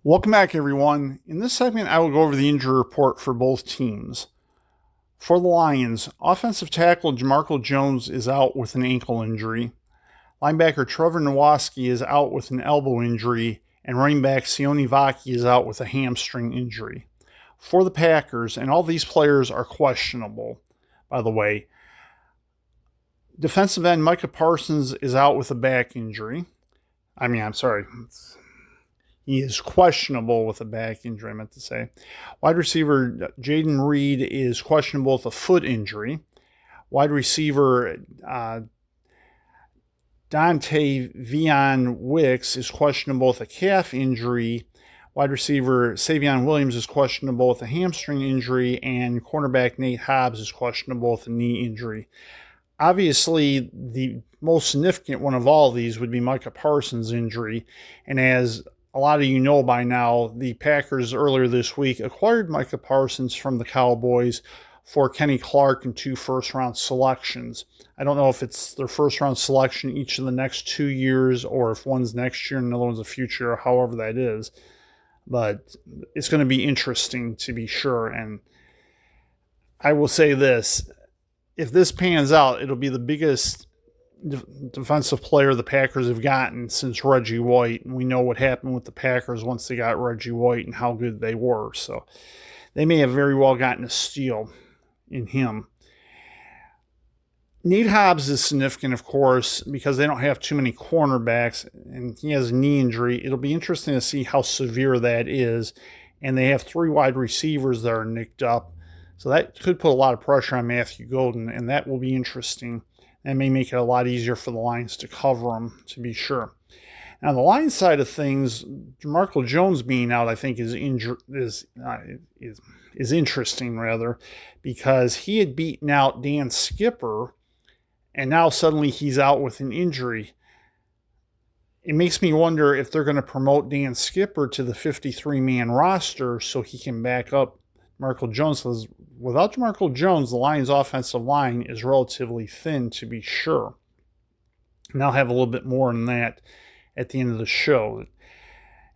Welcome back, everyone. In this segment, I will go over the injury report for both teams. For the Lions, offensive tackle Jamarco Jones is out with an ankle injury. Linebacker Trevor Nowaski is out with an elbow injury, and running back Sione Vaki is out with a hamstring injury. For the Packers, and all these players are questionable, by the way, defensive end Micah Parsons is out with a back injury. He is questionable with a back injury, I meant to say. Wide receiver Jaden Reed is questionable with a foot injury. Wide receiver Dante Vion Wicks is questionable with a calf injury. Wide receiver Savion Williams is questionable with a hamstring injury. And cornerback Nate Hobbs is questionable with a knee injury. Obviously, the most significant one of all of these would be Micah Parsons' injury. And as a lot of you know by now, the Packers earlier this week acquired Micah Parsons from the Cowboys for Kenny Clark and 2 first-round selections. I don't know if it's their first-round selection each of the next 2 years or if one's next year and another one's the future, or however that is. But it's going to be interesting to be sure. And I will say this. If this pans out, it'll be the biggest defensive player the Packers have gotten since Reggie White. And we know what happened with the Packers once they got Reggie White and how good they were. So they may have very well gotten a steal in him. Nate Hobbs is significant, of course, because they don't have too many cornerbacks, and he has a knee injury. It'll be interesting to see how severe that is. And they have 3 wide receivers that are nicked up. So that could put a lot of pressure on Matthew Golden, and that will be interesting. That may make it a lot easier for the Lions to cover him, to be sure. Now, on the Lions side of things, Jamarco Jones being out, I think, is interesting, rather, because he had beaten out Dan Skipper, and now suddenly he's out with an injury. It makes me wonder if they're going to promote Dan Skipper to the 53-man roster so he can back up Jamarco Jones, because without Jamarco Jones, the Lions' offensive line is relatively thin, to be sure. And I'll have a little bit more on that at the end of the show.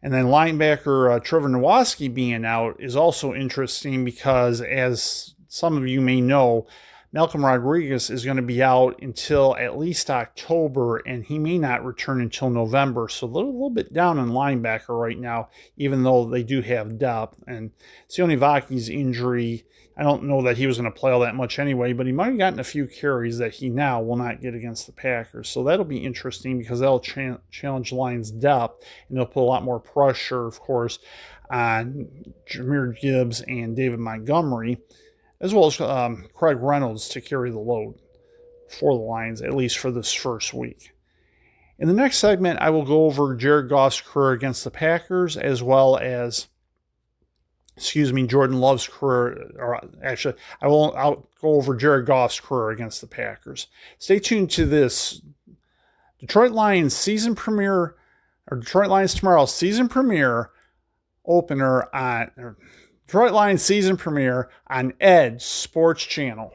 And then linebacker Trevor Nowaski being out is also interesting because, as some of you may know, Malcolm Rodriguez is going to be out until at least October, and he may not return until November. So they're a little bit down on linebacker right now, even though they do have depth. And Sione Vaki's injury, I don't know that he was going to play all that much anyway, but he might have gotten a few carries that he now will not get against the Packers. So that'll be interesting because that'll challenge Lions' depth, and they'll put a lot more pressure, of course, on Jahmyr Gibbs and David Montgomery, as well as Craig Reynolds to carry the load for the Lions, at least for this first week. In the next segment, I will go over Jared Goff's career against the Packers, as well as, Jordan Love's career. Or actually, I'll go over Jared Goff's career against the Packers. Stay tuned to this Detroit Lions season premiere, or Detroit Lions Tomorrow season premiere opener on Detroit Lions season premiere on Edge Sports Channel.